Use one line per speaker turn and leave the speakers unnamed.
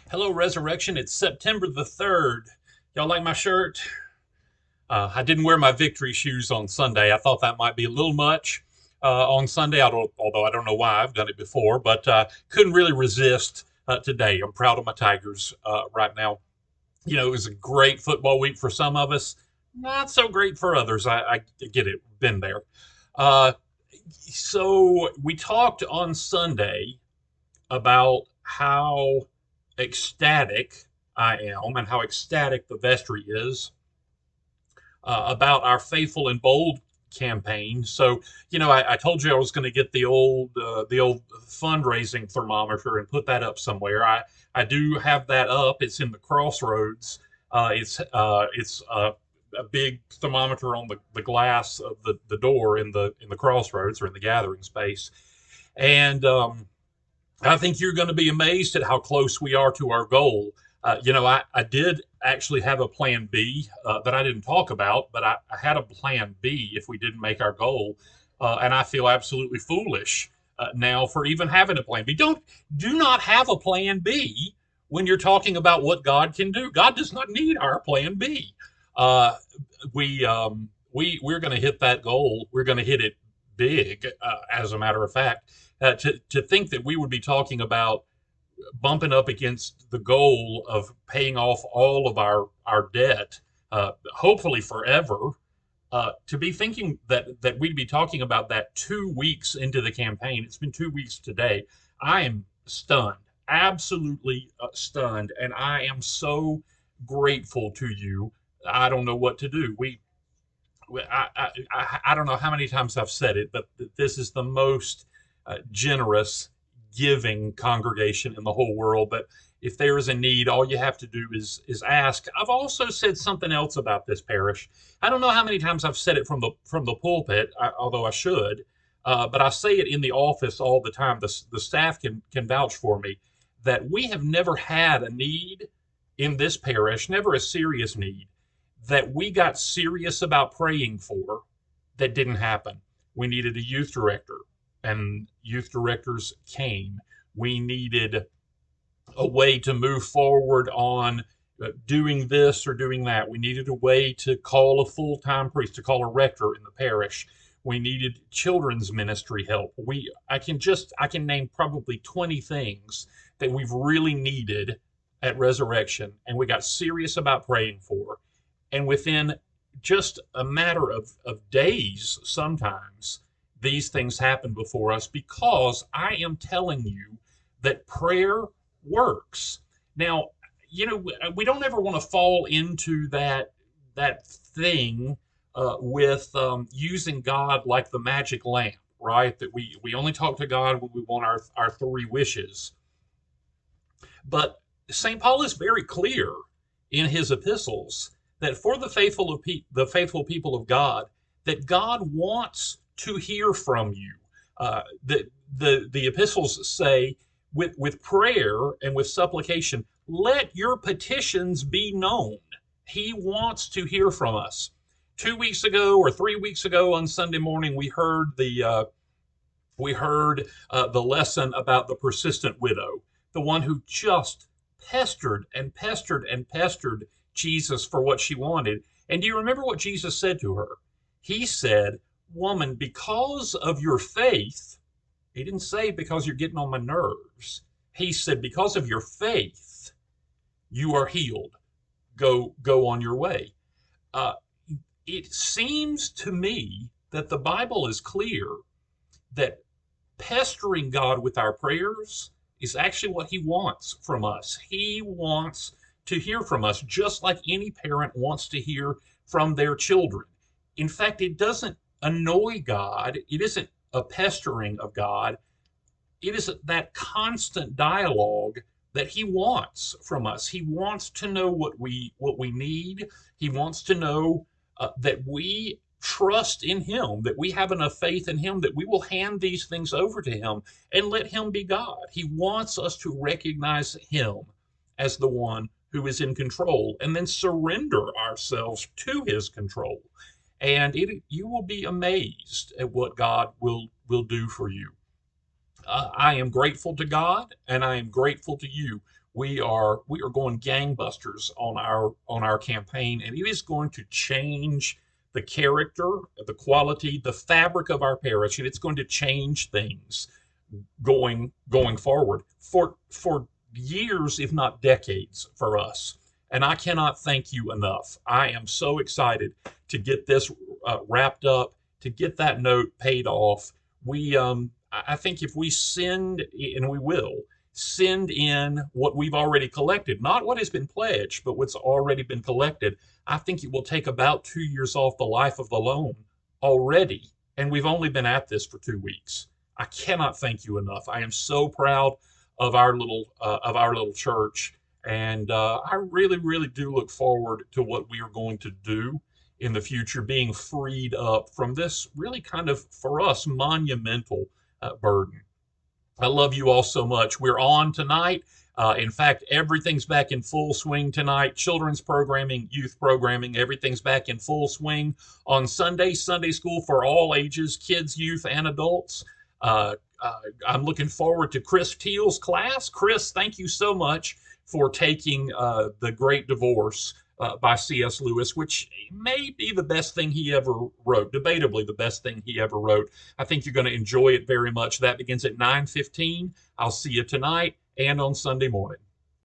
Hello, Resurrection. It's September the 3rd. Y'all like my shirt? I didn't wear my victory shoes on Sunday. I thought that might be a little much on Sunday, although I don't know why. I've done it before, but couldn't really resist today. I'm proud of my Tigers right now. You know, it was a great football week for some of us, not so great for others. I get it, been there. Uh, so we talked on Sunday about how ecstatic I am and how ecstatic the vestry is about our Faithful and Bold campaign. So, you know, I told you I was going to get the old fundraising thermometer and put that up somewhere. I do have that up. It's in the crossroads. It's a big thermometer on the glass of the door in the crossroads or in the gathering space. And I think you're going to be amazed at how close we are to our goal. I did actually have a plan B that I didn't talk about, but I had a plan B if we didn't make our goal. And I feel absolutely foolish now for even having a plan B. Do not have a plan B when you're talking about what God can do. God does not need our plan B. Uh, we're going to hit that goal. We're going to hit it big, as a matter of fact. To think that we would be talking about bumping up against the goal of paying off all of our debt, hopefully forever. To be thinking that we'd be talking about that 2 weeks into the campaign. It's been 2 weeks today. I am stunned, absolutely stunned, and I am so grateful to you. I don't know what to do. I don't know how many times I've said it, but this is the most generous, giving congregation in the whole world. But if there is a need, all you have to do is ask. I've also said something else about this parish. I don't know how many times I've said it from the pulpit, although I should, but I say it in the office all the time. The staff can vouch for me that we have never had a need in this parish, never a serious need that we got serious about praying for that didn't happen. We needed a youth director, and youth directors came. We needed a way to move forward on doing this or doing that. We needed a way to call a full time priest, to call a rector in the parish. We needed children's ministry help. I can name probably 20 things that we've really needed at Resurrection, and we got serious about praying for. And within just a matter of days, sometimes, these things happen before us because I am telling you that prayer works. Now, you know, we don't ever want to fall into that thing with using God like the magic lamp, right? That we only talk to God when we want our three wishes. But St. Paul is very clear in his epistles that for the faithful people of God, that God wants to hear from you. The epistles say, with prayer and with supplication, let your petitions be known. He wants to hear from us. 2 weeks ago or 3 weeks ago on Sunday morning, we heard the lesson about the persistent widow, the one who just pestered and pestered and pestered Jesus for what she wanted. And do you remember what Jesus said to her? He said, "Woman, because of your faith," he didn't say because you're getting on my nerves. He said, "Because of your faith, you are healed. Go on your way." Uh, it seems to me that the Bible is clear that pestering God with our prayers is actually what He wants from us. He wants to hear from us, just like any parent wants to hear from their children. In fact, it doesn't annoy God, it isn't a pestering of God, it is that constant dialogue that He wants from us. He wants to know what we need. He wants to know that we trust in Him, that we have enough faith in Him, that we will hand these things over to Him and let Him be God. He wants us to recognize Him as the one who is in control and then surrender ourselves to His control. And you will be amazed at what God will do for you. I am grateful to God and I am grateful to you. we are going gangbusters on our campaign, and it is going to change the character, the quality, the fabric of our parish, and it's going to change things going forward for years, if not decades, for us. And I cannot thank you enough. I am so excited to get this wrapped up, to get that note paid off. I think if we send, and we will, send in what we've already collected, not what has been pledged, but what's already been collected, I think it will take about 2 years off the life of the loan already. And we've only been at this for 2 weeks. I cannot thank you enough. I am so proud of our little church, and I really, really do look forward to what we are going to do in the future, being freed up from this really kind of, for us, monumental burden. I love you all so much. We're on tonight. In fact, everything's back in full swing tonight. Children's programming, youth programming, everything's back in full swing. On Sunday, Sunday school for all ages, kids, youth, and adults. I'm looking forward to Chris Teal's class. Chris, thank you so much for taking The Great Divorce by C.S. Lewis, which may be the best thing he ever wrote, debatably the best thing he ever wrote. I think you're going to enjoy it very much. That begins at 9:15. I'll see you tonight and on Sunday morning.